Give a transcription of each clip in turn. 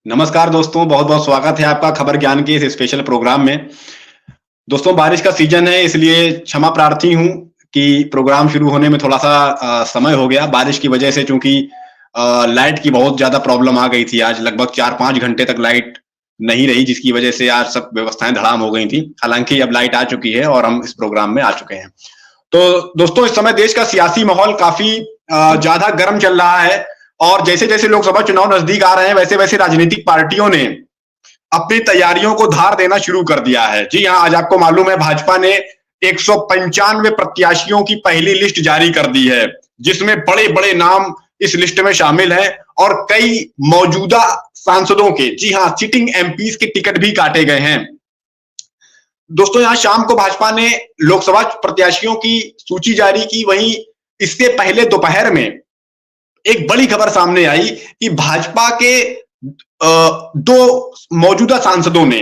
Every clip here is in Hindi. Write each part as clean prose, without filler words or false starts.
नमस्कार दोस्तों, बहुत-बहुत स्वागत है आपका खबर ज्ञान के इस स्पेशल प्रोग्राम में। दोस्तों बारिश का सीजन है इसलिए क्षमा प्रार्थी हूँ कि प्रोग्राम शुरू होने में थोड़ा-सा समय हो गया। बारिश की वजह से चूँकि लाइट की बहुत ज़्यादा प्रॉब्लम आ गई थी। आज लगभग 4-5 घंटे तक लाइट नहीं रही, जिसकी वजह से आज सब व्यवस्थाएँ धड़ाम हो गई थी। हालाँकि अब लाइट आ चुकी है और हम इस प्रोग्राम में आ चुके हैं। तो दोस्तों इस समय देश का सियासी माहौल काफ़ी ज़्यादा गर्म चल रहा है और जैसे-जैसे लोकसभा चुनाव नज़दीक आ रहे हैं, वैसे-वैसे राजनीतिक पार्टियों ने अपनी तैयारियों को धार देना शुरू कर दिया है। जी हाँ, आज आपको मालूम है भाजपा ने 195 प्रत्याशियों की पहली लिस्ट जारी कर दी है, जिसमें बड़े-बड़े नाम इस लिस्ट में शामिल हैं और कई मौजूदा सांसदों के, जी हाँ, सिटिंग एमपीज के टिकट भी काटे गए हैं। दोस्तों यहाँ शाम को भाजपा ने लोकसभा प्रत्याशियों की सूची जारी की, वहीं इससे पहले दोपहर में एक बड़ी खबर सामने आई कि भाजपा के 2 मौजूदा सांसदों ने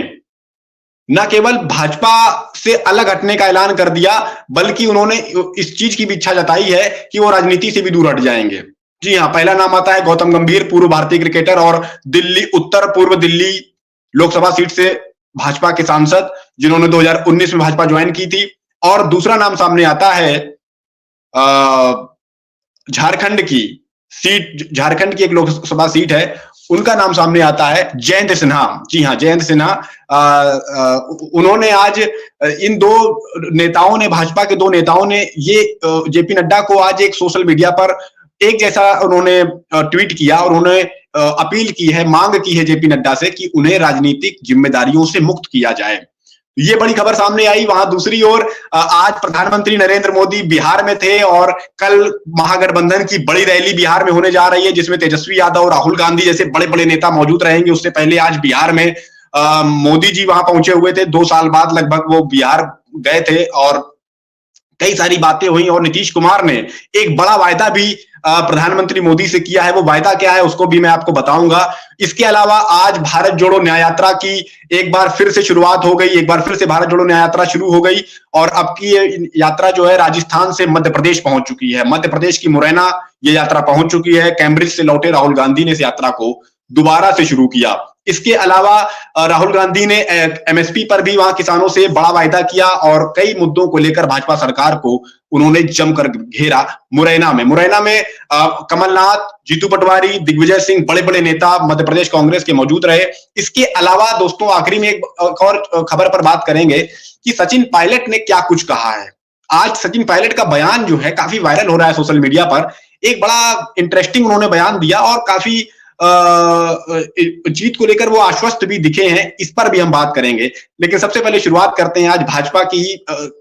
न केवल भाजपा से अलग हटने का ऐलान कर दिया, बल्कि उन्होंने इस चीज की भी इच्छा जताई है कि वो राजनीति से भी दूर हट जाएंगे। जी हाँ, पहला नाम आता है गौतम गंभीर, पूर्व भारतीय क्रिकेटर और उत्तर पूर्व दिल्ली लोकसभा सीट से भाजपा के सांसद, जिन्होंने 2019 में भाजपा ज्वाइन की थी। और दूसरा नाम सामने आता है झारखंड की एक लोकसभा सीट है, उनका नाम सामने आता है जयंत सिन्हा। जी हाँ, जयंत सिन्हा। उन्होंने आज इन 2 नेताओं ने, भाजपा के 2 नेताओं ने ये जेपी नड्डा को आज एक सोशल मीडिया पर एक जैसा उन्होंने ट्वीट किया और उन्होंने अपील की है, मांग की है जेपी नड्डा से कि उन्हें राजनीतिक जिम्मेदारियों से मुक्त किया जाए। ये बड़ी खबर सामने आई। वहां दूसरी ओर आज प्रधानमंत्री नरेंद्र मोदी बिहार में थे और कल महागठबंधन की बड़ी रैली बिहार में होने जा रही है, जिसमें तेजस्वी यादव, राहुल गांधी जैसे बड़े-बड़े नेता मौजूद रहेंगे। उससे पहले आज बिहार में मोदी जी वहां पहुंचे हुए थे, 2 साल बाद लगभग वो बिहार गए थे और कई सारी बातें हुई और नीतीश कुमार ने एक बड़ा वायदा भी प्रधानमंत्री मोदी से किया है। वो वायदा क्या है उसको भी मैं आपको बताऊंगा। इसके अलावा आज भारत जोड़ो न्याय यात्रा की एक बार फिर से शुरुआत हो गई, एक बार फिर से भारत जोड़ो न्याय यात्रा शुरू हो गई और अब की ये यात्रा जो है राजस्थान से मध्य प्रदेश पहुंच चुकी है। मध्य प्रदेश की मुरैना ये यात्रा पहुंच चुकी है। कैम्ब्रिज से लौटे राहुल गांधी ने इस यात्रा को दोबारा से शुरू किया। इसके अलावा राहुल गांधी ने एमएसपी पर भी वहां किसानों से बड़ा वायदा किया और कई मुद्दों को लेकर भाजपा सरकार को उन्होंने जमकर घेरा। मुरैना में कमलनाथ, जीतू पटवारी, दिग्विजय सिंह, बड़े-बड़े नेता मध्य प्रदेश कांग्रेस के मौजूद रहे। इसके अलावा दोस्तों आखिरी में एक और खबर पर बात करेंगे कि सचिन पायलट ने क्या कुछ कहा है। आज सचिन पायलट का बयान जो है काफी वायरल हो रहा है सोशल मीडिया पर। एक बड़ा इंटरेस्टिंग उन्होंने बयान दिया और काफी जीत को लेकर वो आश्वस्त भी दिखे हैं, इस पर भी हम बात करेंगे। लेकिन सबसे पहले शुरुआत करते हैं आज भाजपा की ही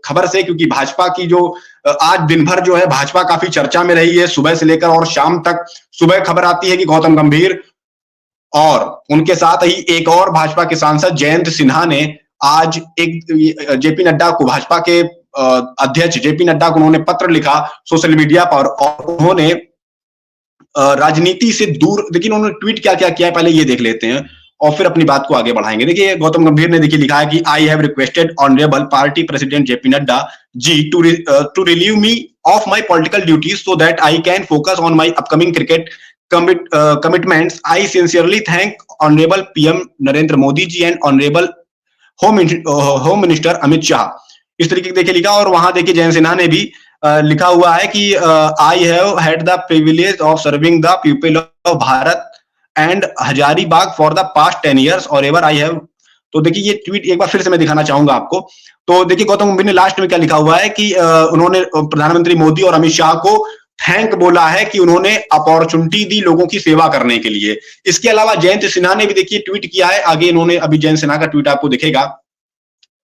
खबर से, क्योंकि भाजपा की जो आज दिन भर जो है भाजपा काफी चर्चा में रही है, सुबह से लेकर और शाम तक। सुबह खबर आती है कि गौतम गंभीर और उनके साथ ही एक और भाजपा के सांसद जयंत सिन्हा ने आज एक जेपी नड्डा को, भाजपा के अध्यक्ष जेपी नड्डा को उन्होंने पत्र लिखा सोशल मीडिया पर और उन्होंने राजनीति से दूर, देखिए उन्होंने ट्वीट क्या क्या किया है पहले ये देख लेते हैं और फिर अपनी बात को आगे बढ़ाएंगे। देखिए गौतम गंभीर ने देखिए लिखा है कि I have requested honourable party president JP Nadda ji to relieve me of my political duties so that I can focus on my upcoming cricket commitments. I sincerely thank honourable PM Narendra Modi ji and honourable home minister Amit Shah. इस तरीके से देखिए लिखा। और वहां देखिए जयंत सिन्हा ने भी लिखा हुआ है कि I have had the privilege of serving the people of Bharat and Hazaribagh for the past 10 years और एवर आई हैव। तो देखिए ये ट्वीट एक बार फिर से मैं दिखाना चाहूंगा आपको। तो देखिए गौतम गंभीर ने लास्ट में क्या लिखा हुआ है कि उन्होंने प्रधानमंत्री मोदी और अमित शाह को थैंक बोला है कि उन्होंने अपॉर्चुनिटी दी लोगों की सेवा करने के लिए। इसके अलावा जयंत सिन्हा ने भी देखिए ट्वीट किया है। आगे इन्होंने, अभी जयंत सिन्हा का ट्वीट आपको दिखेगा,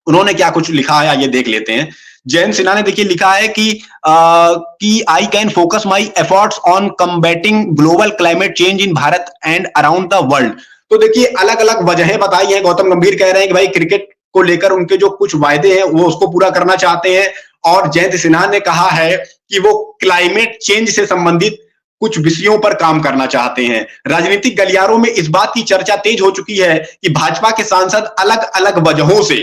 उन्होंने क्या कुछ लिखा है आइए देख लेते हैं। जयंत सिन्हा ने देखिए लिखा है कि आई can focus my efforts on combating global climate change in Bharat and around the world. तो देखिए अलग अलग वजहें बताई है। गौतम गंभीर कह रहे हैं कि भाई क्रिकेट को लेकर उनके जो कुछ वायदे हैं वो उसको पूरा करना चाहते हैं और जयंत सिन्हा ने कहा है कि वो क्लाइमेट चेंज से संबंधित कुछ विषयों पर काम करना चाहते हैं। राजनीतिक गलियारों में इस बात की चर्चा तेज हो चुकी है कि भाजपा के सांसद अलग अलग वजहों से,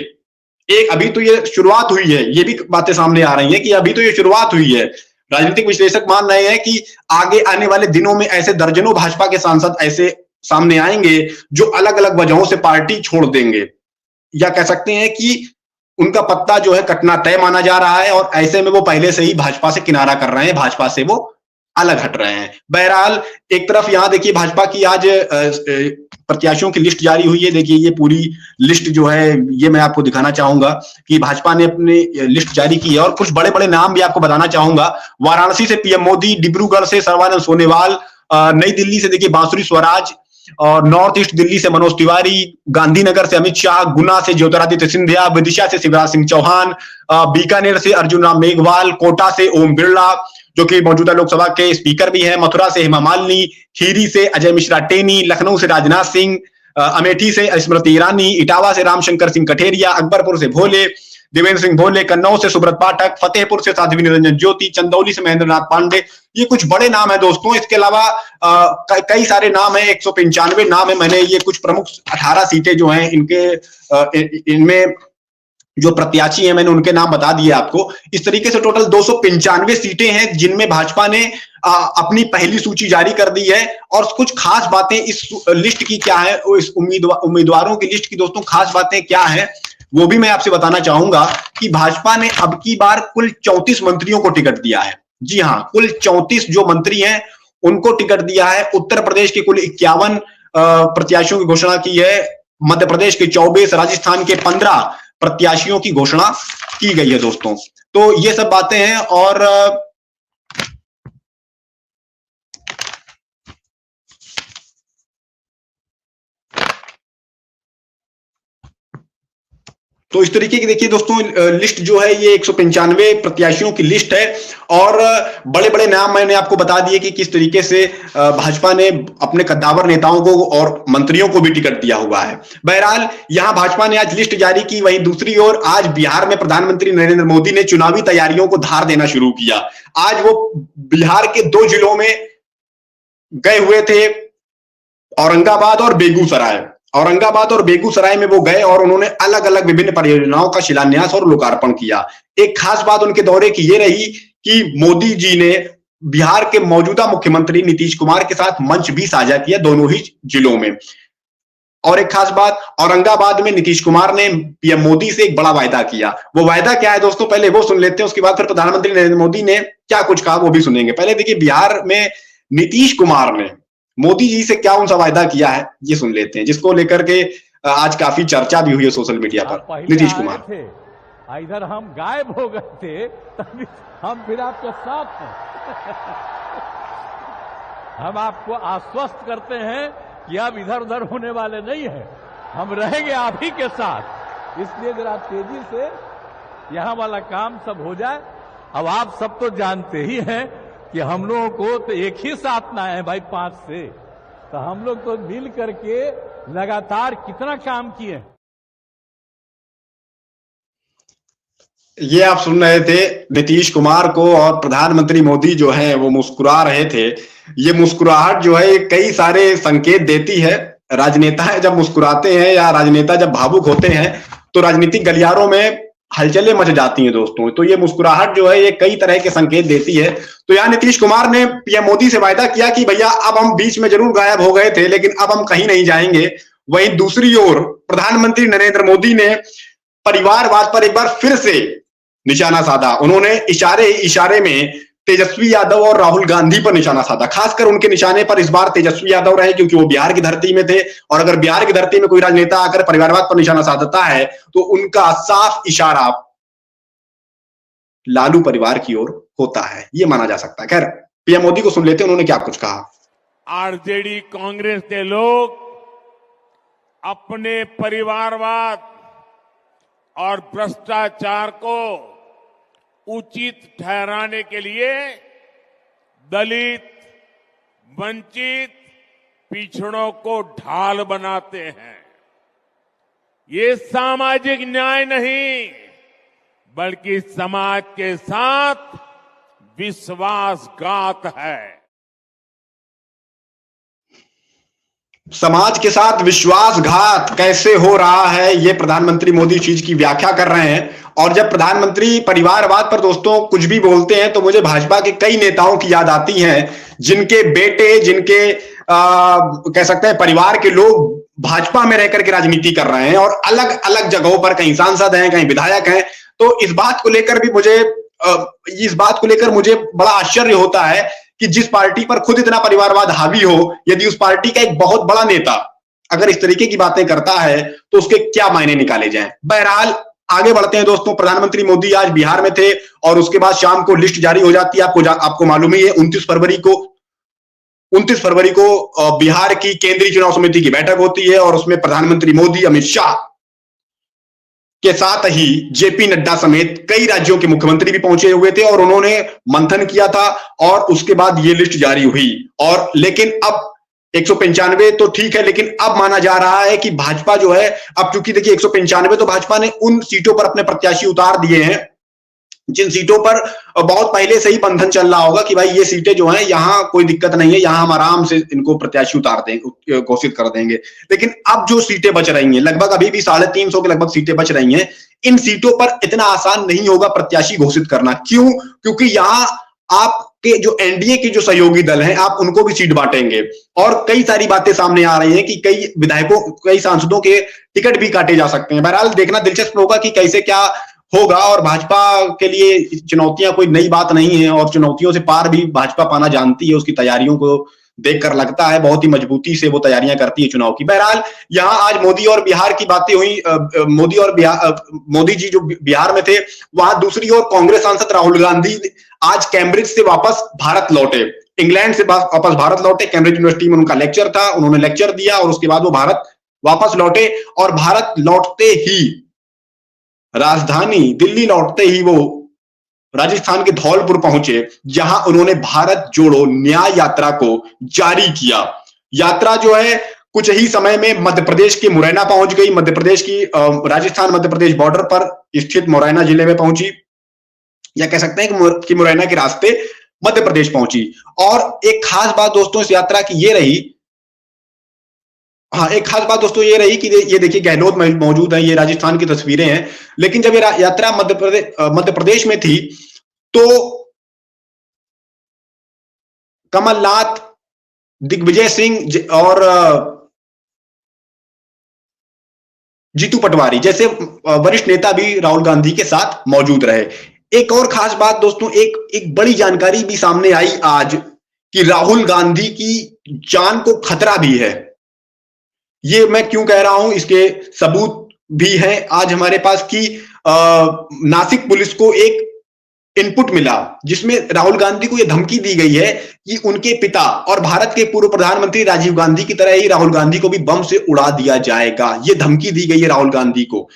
एक अभी तो ये शुरुआत हुई है, ये भी बातें सामने आ रही हैं कि अभी तो ये शुरुआत हुई है। राजनीतिक विश्लेषक मान रहे हैं कि आगे आने वाले दिनों में ऐसे दर्जनों भाजपा के सांसद ऐसे सामने आएंगे जो अलग अलग वजहों से पार्टी छोड़ देंगे, या कह सकते हैं कि उनका पत्ता जो है कटना तय माना जा रहा है, और ऐसे में वो पहले से ही भाजपा से किनारा कर रहे हैं, भाजपा से वो अलग हट रहे हैं। बहरहाल एक तरफ यहां देखिए भाजपा की आज प्रत्याशियों की लिस्ट जारी हुई है। देखिए ये पूरी लिस्ट जो है ये मैं आपको दिखाना चाहूंगा कि भाजपा ने अपनी लिस्ट जारी की है, और कुछ बड़े बड़े नाम भी आपको बताना चाहूंगा। वाराणसी से पीएम मोदी, डिब्रूगढ़ से सर्बानंद सोनोवाल, नई दिल्ली से देखिए बांसुरी स्वराज, और नॉर्थ ईस्ट दिल्ली से मनोज तिवारी, गांधीनगर से अमित शाह, गुना से ज्योतिरादित्य सिंधिया, विदिशा से शिवराज सिंह चौहान, बीकानेर से अर्जुन राम मेघवाल, कोटा से ओम बिरला जो कि मौजूदा लोकसभा के स्पीकर भी हैं, मथुरा से हेमा मालिनी, खीरी से अजय मिश्रा टेनी, लखनऊ से राजनाथ सिंह, अमेठी से स्मृति ईरानी, इटावा से रामशंकर सिंह कठेरिया, अकबरपुर से भोले, देवेंद्र सिंह भोले, कन्नौज से सुब्रत पाठक, फतेहपुर से साध्वी निरंजन ज्योति, चंदौली से महेंद्र नाथ पांडे। ये कुछ बड़े नाम है दोस्तों। इसके अलावा कई सारे नाम है, 195 नाम है। मैंने ये कुछ प्रमुख 18 सीटें जो हैं इनके इनमें जो प्रत्याशी हैं मैंने उनके नाम बता दिए आपको। इस तरीके से टोटल 295 सीटें हैं जिनमें भाजपा ने अपनी पहली सूची जारी कर दी है। और कुछ खास बातें इस लिस्ट की क्या है, इस उम्मीदवारों की लिस्ट की दोस्तों खास बातें क्या है वो भी मैं आपसे बताना चाहूंगा कि भाजपा ने अब की बार कुल 34 मंत्रियों को टिकट दिया है। जी हां, कुल 34 जो मंत्री हैं उनको टिकट दिया है। उत्तर प्रदेश के कुल 51 प्रत्याशियों की घोषणा की है, मध्य प्रदेश के 24, राजस्थान के 15 प्रत्याशियों की घोषणा की गई है दोस्तों। तो ये सब बातें हैं। और तो इस तरीके की देखिए दोस्तों लिस्ट जो है ये 195 प्रत्याशियों की लिस्ट है। और बड़े बड़े नाम मैंने आपको बता दिए कि किस तरीके से भाजपा ने अपने कद्दावर नेताओं को और मंत्रियों को भी टिकट दिया हुआ है। बहरहाल यहां भाजपा ने आज लिस्ट जारी की। वहीं दूसरी ओर आज बिहार में प्रधानमंत्री नरेंद्र मोदी ने चुनावी तैयारियों को धार देना शुरू किया। आज वो बिहार के 2 जिलों में गए हुए थे, औरंगाबाद और बेगूसराय। औरंगाबाद और बेगूसराय में वो गए और उन्होंने अलग अलग विभिन्न परियोजनाओं का शिलान्यास और लोकार्पण किया। एक खास बात उनके दौरे की ये रही कि मोदी जी ने बिहार के मौजूदा मुख्यमंत्री नीतीश कुमार के साथ मंच भी साझा किया दोनों ही जिलों में। और एक खास बात, औरंगाबाद में नीतीश कुमार ने पीएम मोदी से एक बड़ा वायदा किया। वो वायदा क्या है दोस्तों, पहले वो सुन लेते हैं, उसके बाद फिर प्रधानमंत्री नरेंद्र मोदी ने क्या कुछ कहा वो भी सुनेंगे। पहले देखिए बिहार में नीतीश कुमार ने मोदी जी से क्या उनसा वायदा किया है ये सुन लेते हैं, जिसको लेकर के आज काफी चर्चा भी हुई है सोशल मीडिया पर। नीतीश कुमार थे, इधर हम गायब हो गए थे, तभी हम फिर आपके साथ हैं। हम आपको आश्वस्त करते हैं कि अब इधर उधर होने वाले नहीं है, हम रहेंगे आप ही के साथ। इसलिए जरा तेजी से यहां वाला काम सब हो जाए। अब आप सब तो जानते ही हैं कि हम लोगों को तो एक ही साथ ना है भाई 5 से, तो हम लोग तो मिल करके लगातार कितना काम किए। ये आप सुन रहे थे नीतीश कुमार को, और प्रधानमंत्री मोदी जो है वो मुस्कुरा रहे थे। ये मुस्कुराहट जो है कई सारे संकेत देती है। राजनेता जब मुस्कुराते हैं या राजनेता जब भावुक होते हैं तो राजनीतिक गलियारों में हलचलें मच जाती हैं दोस्तों। तो ये मुस्कुराहट जो है ये कई तरह के संकेत देती है। तो यहाँ नीतीश कुमार ने पीएम मोदी से वायदा किया कि भैया अब हम बीच में जरूर गायब हो गए थे लेकिन अब हम कहीं नहीं जाएंगे। वहीं दूसरी ओर प्रधानमंत्री नरेंद्र मोदी ने परिवारवाद पर एक बार फिर से निशाना साधा। उन्होंने इशारे में तेजस्वी यादव और राहुल गांधी पर निशाना साधा। खासकर उनके निशाने पर इस बार तेजस्वी यादव रहे क्योंकि वो बिहार की धरती में थे, और अगर बिहार की धरती में कोई राजनेता आकर परिवारवाद पर निशाना साधता है तो उनका साफ इशारा लालू परिवार की ओर होता है, ये माना जा सकता है। खैर पीएम मोदी को सुन लेते हैं उन्होंने क्या कुछ कहा। आरजेडी कांग्रेस के लोग अपने परिवारवाद और भ्रष्टाचार को उचित ठहराने के लिए दलित, वंचित, पिछड़ों को ढाल बनाते हैं। ये सामाजिक न्याय नहीं बल्कि समाज के साथ विश्वासघात है। समाज के साथ विश्वासघात कैसे हो रहा है ये प्रधानमंत्री मोदी चीज की व्याख्या कर रहे हैं। और जब प्रधानमंत्री परिवारवाद पर दोस्तों कुछ भी बोलते हैं तो मुझे भाजपा के कई नेताओं की याद आती हैं जिनके बेटे, जिनके कह सकते हैं परिवार के लोग भाजपा में रहकर के राजनीति कर रहे हैं और अलग अलग जगहों पर कहीं सांसद हैं, कहीं विधायक हैं। तो इस बात को लेकर भी मुझे बड़ा आश्चर्य होता है कि जिस पार्टी पर खुद इतना परिवारवाद हावी हो, यदि उस पार्टी का एक बहुत बड़ा नेता अगर इस तरीके की बातें करता है तो उसके क्या मायने निकाले जाएं। बहरहाल आगे बढ़ते हैं दोस्तों। प्रधानमंत्री मोदी आज बिहार में थे और उसके बाद शाम को लिस्ट जारी हो जाती है। आपको मालूम ही है 29 फरवरी को बिहार की केंद्रीय चुनाव समिति की बैठक होती है और उसमें प्रधानमंत्री मोदी अमित शाह के साथ ही जेपी नड्डा समेत कई राज्यों के मुख्यमंत्री भी पहुंचे हुए थे और उन्होंने मंथन किया था और उसके बाद ये लिस्ट जारी हुई। और लेकिन अब 195 तो ठीक है, लेकिन अब माना जा रहा है कि भाजपा जो है, अब चूंकि देखिए 195 तो भाजपा ने उन सीटों पर अपने प्रत्याशी उतार दिए हैं जिन सीटों पर बहुत पहले से ही बंधन चल रहा होगा कि भाई ये सीटें जो हैं यहां कोई दिक्कत नहीं है, यहां हम आराम से इनको प्रत्याशी उतार देंगे, घोषित कर देंगे। लेकिन अब जो सीटें बच रही हैं, लगभग अभी भी 350 के लगभग सीटें बच रही हैं, इन सीटों पर इतना आसान नहीं होगा प्रत्याशी घोषित करना। क्यों? क्योंकि यहां आपके जो एनडीए के जो सहयोगी दल हैं, आप उनको भी सीट बांटेंगे और कई सारी बातें सामने आ रही हैं कि कई विधायकों, कई सांसदों के टिकट भी काटे जा सकते हैं। बहरहाल देखना दिलचस्प होगा कि कैसे क्या होगा और भाजपा के लिए चुनौतियां कोई नई बात नहीं है और चुनौतियों से पार भी भाजपा पाना जानती है। उसकी तैयारियों को देखकर लगता है बहुत ही मजबूती से वो तैयारियां करती है चुनाव की। बहरहाल यहां आज मोदी और बिहार की बातें हुई। मोदी जी जो बिहार में थे, वहां दूसरी ओर कांग्रेस सांसद राहुल गांधी आज कैम्ब्रिज से वापस भारत लौटे, इंग्लैंड से वापस भारत लौटे। कैम्ब्रिज यूनिवर्सिटी में उनका लेक्चर था, उन्होंने लेक्चर दिया और उसके बाद वो भारत वापस लौटे और भारत लौटते ही, राजधानी दिल्ली लौटते ही वो राजस्थान के धौलपुर पहुंचे, जहां उन्होंने भारत जोड़ो न्याय यात्रा को जारी किया। यात्रा जो है कुछ ही समय में मध्य प्रदेश के मुरैना पहुंच गई। मध्य प्रदेश की राजस्थान मध्य प्रदेश बॉर्डर पर स्थित मुरैना जिले में पहुंची, या कह सकते हैं कि मुरैना के रास्ते मध्य प्रदेश पहुंची। और एक खास बात दोस्तों इस यात्रा की ये रही, एक खास बात दोस्तों ये रही कि ये देखिए गहलोत मौजूद है, ये राजस्थान की तस्वीरें हैं। लेकिन जब ये यात्रा मध्य प्रदेश में थी तो कमलनाथ, दिग्विजय सिंह और जीतू पटवारी जैसे वरिष्ठ नेता भी राहुल गांधी के साथ मौजूद रहे। एक और खास बात दोस्तों, एक बड़ी जानकारी भी सामने आई आज कि राहुल गांधी की जान को खतरा भी है। ये मैं क्यों कह रहा हूं, इसके सबूत भी हैं आज हमारे पास कि नासिक पुलिस को एक इनपुट मिला जिसमें राहुल गांधी को यह धमकी दी गई है कि उनके पिता और भारत के पूर्व प्रधानमंत्री राजीव गांधी की तरह ही राहुल गांधी को भी बम से उड़ा दिया जाएगा। यह धमकी दी गई है राहुल गांधी को।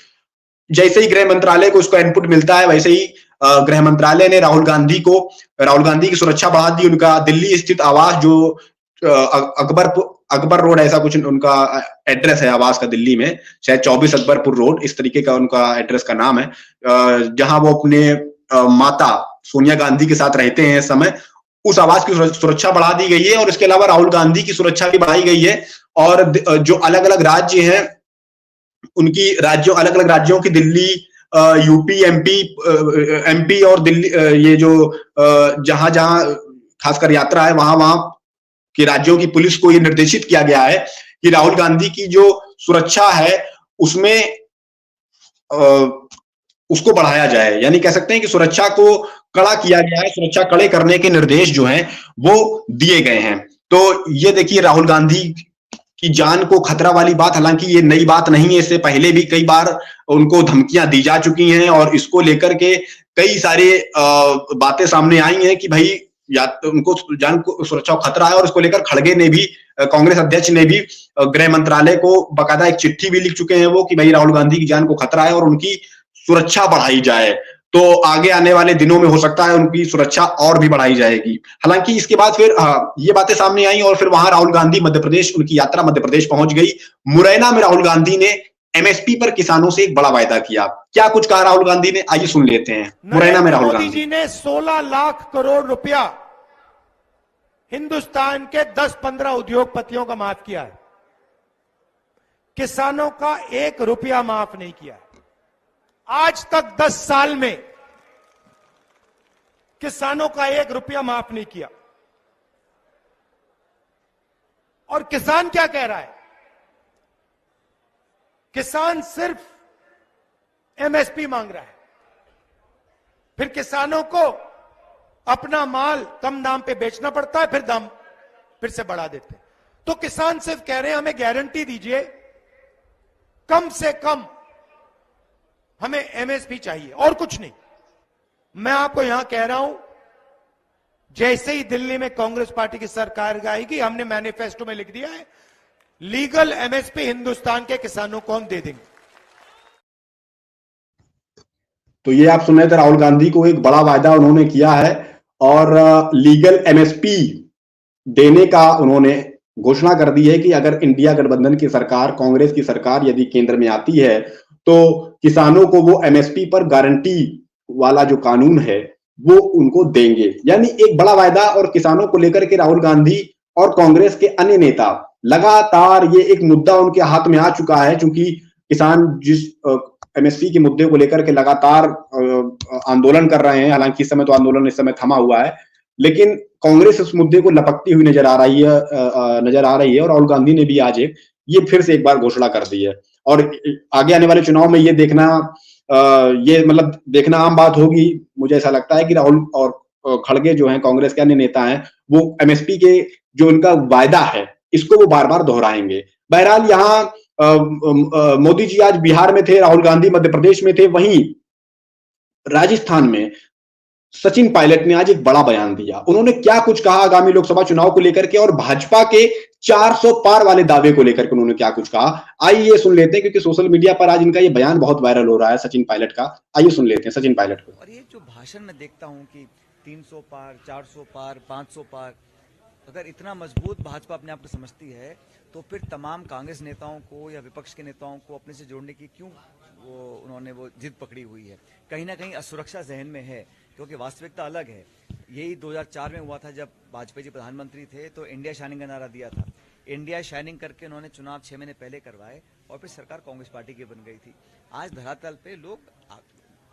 जैसे ही गृह मंत्रालय को उसका इनपुट मिलता है, वैसे ही गृह मंत्रालय ने राहुल गांधी की सुरक्षा बढ़ा दी। उनका दिल्ली स्थित आवास, जो अकबर रोड ऐसा कुछ उनका एड्रेस है आवास का दिल्ली में, शायद 24 अकबरपुर रोड इस तरीके का उनका एड्रेस का नाम है, जहां वो अपने माता सोनिया गांधी के साथ रहते हैं इस समय, उस आवास की सुरक्षा बढ़ा दी गई है। और इसके अलावा राहुल गांधी की सुरक्षा भी बढ़ाई गई है। और जो अलग अलग राज्य हैं उनकी अलग अलग राज्यों की दिल्ली, यूपी, एमपी और दिल्ली, ये जो जहां जहां खासकर यात्रा है वहां के राज्यों की पुलिस को यह निर्देशित किया गया है कि राहुल गांधी की जो सुरक्षा है उसमें उसको बढ़ाया जाए। यानी कह सकते हैं कि सुरक्षा को कड़ा किया गया है, सुरक्षा कड़े करने के निर्देश जो हैं वो दिए गए हैं। तो ये देखिए राहुल गांधी की जान को खतरा वाली बात, हालांकि ये नई बात नहीं है, इससे पहले भी कई बार उनको धमकियां दी जा चुकी हैं और इसको लेकर के कई सारे बातें सामने आई हैं कि भाई या उनको जान को सुरक्षा खतरा है। और इसको लेकर खड़गे ने भी, कांग्रेस अध्यक्ष ने भी गृह मंत्रालय को बाकायदा एक चिट्ठी भी लिख चुके हैं वो कि भाई राहुल गांधी की जान को खतरा है और उनकी सुरक्षा बढ़ाई जाए। तो आगे आने वाले दिनों में हो सकता है उनकी सुरक्षा और भी बढ़ाई जाएगी। हालांकि इसके बाद फिर ये बातें सामने आई और फिर वहां राहुल गांधी मध्य प्रदेश, उनकी यात्रा मध्य प्रदेश पहुंच गई। मुरैना में राहुल गांधी ने एमएसपी पर किसानों से एक बड़ा वायदा किया। क्या कुछ कहा राहुल गांधी ने, आइए सुन लेते हैं। मुरैना में राहुल गांधी जी ने 16 लाख करोड़ रुपया हिंदुस्तान के 10-15 उद्योगपतियों का माफ किया है, किसानों का 1 रुपया माफ नहीं किया है। आज तक 10 साल में किसानों का 1 रुपया माफ नहीं किया। और किसान क्या कह रहा है? किसान सिर्फ एमएसपी मांग रहा है। फिर किसानों को अपना माल कम दाम पे बेचना पड़ता है, फिर दाम फिर से बढ़ा देते हैं। तो किसान सिर्फ कह रहे हैं हमें गारंटी दीजिए, कम से कम हमें एमएसपी चाहिए और कुछ नहीं। मैं आपको यहां कह रहा हूं, जैसे ही दिल्ली में कांग्रेस पार्टी की सरकार आएगी, हमने मैनिफेस्टो में लिख दिया है लीगल एमएसपी हिंदुस्तान के किसानों को हम दे देंगे। तो ये आप सुन रहे थे, राहुल गांधी को एक बड़ा वायदा उन्होंने किया है और लीगल एमएसपी देने का उन्होंने घोषणा कर दी है कि अगर इंडिया गठबंधन की सरकार, कांग्रेस की सरकार यदि केंद्र में आती है तो किसानों को वो एमएसपी पर गारंटी वाला जो कानून है वो उनको देंगे। यानी एक बड़ा वायदा, और किसानों को लेकर के राहुल गांधी और कांग्रेस के अन्य नेता लगातार, ये एक मुद्दा उनके हाथ में आ चुका है, क्योंकि किसान जिस एमएसपी के मुद्दे को लेकर के लगातार आंदोलन कर रहे हैं। हालांकि इस समय तो आंदोलन इस समय थमा हुआ है, लेकिन कांग्रेस इस मुद्दे को लपकती हुई नजर आ रही है और राहुल गांधी ने भी आज ये फिर से एक बार घोषणा कर दी है। और आगे आने वाले चुनाव में ये देखना देखना आम बात होगी। मुझे ऐसा लगता है कि राहुल और खड़गे जो हैं, कांग्रेस के अन्य नेता हैं, वो एमएसपी के जो उनका वायदा है इसको वो बार बार दोहराएंगे। बहरहाल यहाँ मोदी जी आज बिहार में थे, राहुल गांधी मध्य प्रदेश में थे, वहीं राजस्थान में सचिन पायलट ने आज एक बड़ा बयान दिया। उन्होंने क्या कुछ कहा आगामी लोकसभा चुनाव को लेकर के और भाजपा के 400 पार वाले दावे को लेकर के उन्होंने क्या कुछ कहा, आइए सुन लेते हैं, क्योंकि सोशल मीडिया पर आज इनका ये बयान बहुत वायरल हो रहा है सचिन पायलट का। आइए सुन लेते हैं सचिन पायलट को। और ये जो भाषण में देखता हूं कि 300 पार, 400 पार, 500 पार, अगर इतना मजबूत भाजपा अपने आप को समझती है तो फिर तमाम कांग्रेस नेताओं को या विपक्ष के नेताओं को अपने से जोड़ने की क्यों उन्होंने वो जिद पकड़ी हुई है? कहीं ना कहीं असुरक्षा जहन में है, क्योंकि वास्तविकता अलग है। यही 2004 में हुआ था जब वाजपेयी जी प्रधानमंत्री थे, तो इंडिया शाइनिंग का नारा दिया था। इंडिया शाइनिंग करके उन्होंने चुनाव 6 महीने पहले करवाए और फिर सरकार कांग्रेस पार्टी की बन गई थी। आज धरातल पे लोग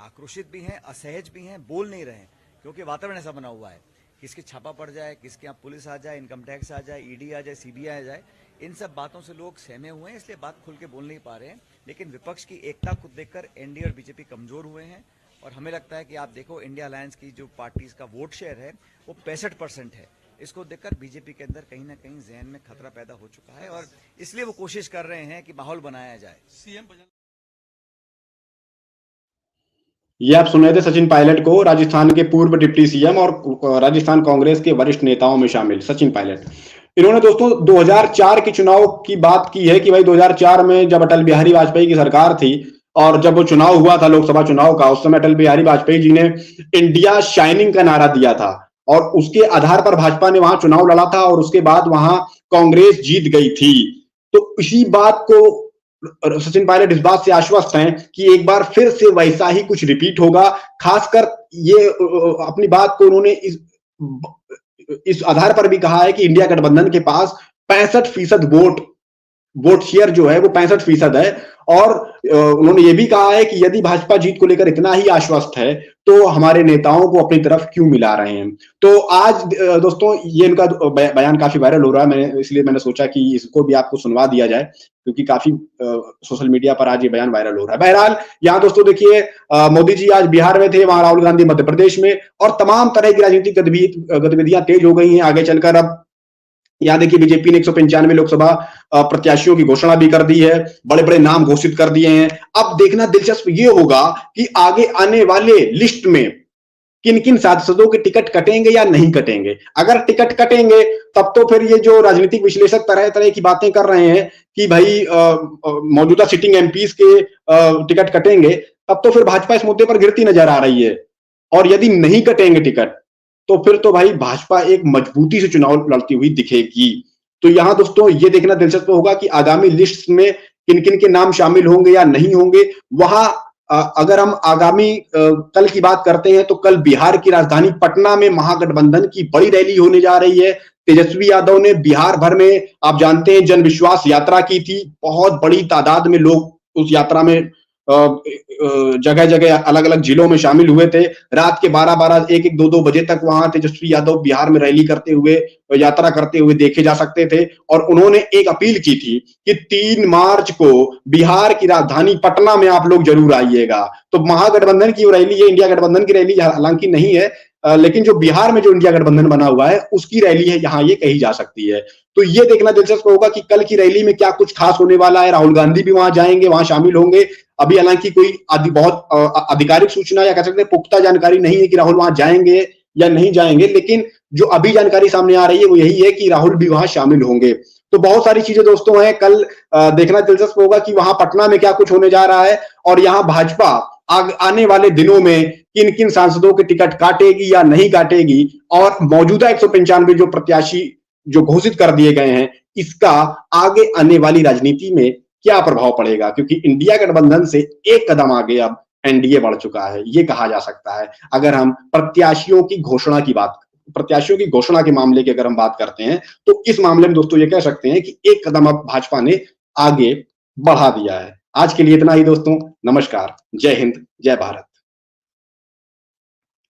आक्रोशित भी हैं, असहज भी हैं, बोल नहीं रहे हैं, क्योंकि वातावरण ऐसा बना हुआ है। किसके छापा पड़ जाए, किसके यहाँ पुलिस आ जाए, इनकम टैक्स आ जाए, ईडी आ जाए, सीबीआई आ जाए, इन सब बातों से लोग सहमे हुए हैं, इसलिए बात खुल के बोल नहीं पा रहे हैं। लेकिन विपक्ष की एकता को देखकर एनडीए और बीजेपी कमजोर हुए हैं और हमें लगता है कि आप देखो इंडिया अलायंस की जो पार्टीज का वोट शेयर है वो 65% है। इसको देखकर बीजेपी के अंदर कहीं ना कहीं जहन में खतरा पैदा हो चुका है और इसलिए वो कोशिश कर रहे हैं कि माहौल बनाया जाए। ये आप सुन रहे थे सचिन पायलट को, राजस्थान के पूर्व डिप्टी सीएम और राजस्थान कांग्रेस के वरिष्ठ नेताओं में शामिल सचिन पायलट। इन्होंने दोस्तों 2004 के चुनाव की बात की है कि भाई 2004 में जब अटल बिहारी वाजपेयी की सरकार थी और जब वो चुनाव हुआ था लोकसभा चुनाव का, उस समय अटल बिहारी वाजपेयी जी ने इंडिया शाइनिंग का नारा दिया था और उसके आधार पर भाजपा ने वहां चुनाव लड़ा था और उसके बाद वहां कांग्रेस जीत गई थी। तो इसी बात को सचिन पायलट इस बात से आश्वस्त हैं कि एक बार फिर से वैसा ही कुछ रिपीट होगा। खासकर ये अपनी बात को उन्होंने इस आधार पर भी कहा है कि इंडिया गठबंधन के पास 65% वोट शेयर जो है वो 65% है और उन्होंने ये भी कहा है कि यदि भाजपा जीत को लेकर इतना ही आश्वस्त है तो हमारे नेताओं को अपनी तरफ क्यों मिला रहे हैं। तो आज दोस्तों ये इनका बयान काफी वायरल हो रहा है, इसलिए मैंने सोचा कि इसको भी आपको सुनवा दिया जाए, क्योंकि काफी सोशल मीडिया पर आज ये बयान वायरल हो रहा है। बहरहाल यहाँ दोस्तों देखिए, मोदी जी आज बिहार में थे, वहां राहुल गांधी मध्य प्रदेश में, और तमाम तरह की राजनीतिक गतिविधियां तेज हो गई हैं आगे चलकर। अब यहाँ देखिए बीजेपी ने 195 लोकसभा प्रत्याशियों की घोषणा भी कर दी है, बड़े बड़े नाम घोषित कर दिए हैं। अब देखना दिलचस्प ये होगा कि आगे आने वाले लिस्ट में किन किन सांसदों के टिकट कटेंगे या नहीं कटेंगे। अगर टिकट कटेंगे तब तो फिर ये जो राजनीतिक विश्लेषक तरह तरह की बातें कर रहे हैं कि भाई मौजूदा सिटिंग एमपीज के टिकट कटेंगे, तब तो फिर भाजपा इस मुद्दे पर गिरती नजर आ रही है। और यदि नहीं कटेंगे टिकट तो फिर तो भाई भाजपा एक मजबूती से चुनाव लड़ती हुई दिखेगी। तो यहां दोस्तों ये देखना दिलचस्प होगा कि आगामी लिस्ट में किन किन के नाम शामिल होंगे या नहीं होंगे। वहां अगर हम आगामी कल की बात करते हैं तो कल बिहार की राजधानी पटना में महागठबंधन की बड़ी रैली होने जा रही है। तेजस्वी यादव ने बिहार भर में, आप जानते हैं, जन विश्वास यात्रा की थी। बहुत बड़ी तादाद में लोग उस यात्रा में जगह जगह अलग अलग जिलों में शामिल हुए थे। रात के 12-12, 1-1, 2-2 बजे तक वहां तेजस्वी यादव बिहार में रैली करते हुए, यात्रा करते हुए देखे जा सकते थे। और उन्होंने एक अपील की थी कि 3 मार्च को बिहार की राजधानी पटना में आप लोग जरूर आइएगा। तो महागठबंधन की रैली है, इंडिया गठबंधन की रैली हालांकि नहीं है, लेकिन जो बिहार में जो इंडिया गठबंधन बना हुआ है उसकी रैली है, यहां ये कही जा सकती है। तो ये देखना दिलचस्प होगा कि कल की रैली में क्या कुछ खास होने वाला है। राहुल गांधी भी वहां जाएंगे, वहां शामिल होंगे। अभी हालांकि कोई बहुत आधिकारिक सूचना या कह सकते हैं पुख्ता जानकारी नहीं है कि राहुल वहां जाएंगे या नहीं जाएंगे, लेकिन जो अभी जानकारी सामने आ रही है वो यही है कि राहुल भी वहां शामिल होंगे। तो बहुत सारी चीजें दोस्तों हैं, कल देखना दिलचस्प होगा कि वहां पटना में क्या कुछ होने जा रहा है और यहां भाजपा आने वाले दिनों में किन किन सांसदों के टिकट काटेगी या नहीं काटेगी, और मौजूदा 195 जो प्रत्याशी जो घोषित कर दिए गए हैं, इसका आगे आने वाली राजनीति में क्या प्रभाव पड़ेगा। क्योंकि इंडिया गठबंधन से एक कदम आगे अब एनडीए बढ़ चुका है, ये कहा जा सकता है। अगर हम प्रत्याशियों की घोषणा के मामले की अगर हम बात करते हैं, तो इस मामले में दोस्तों ये कह सकते हैं कि एक कदम अब भाजपा ने आगे बढ़ा दिया है। आज के लिए इतना ही दोस्तों, नमस्कार, जय हिंद, जय भारत।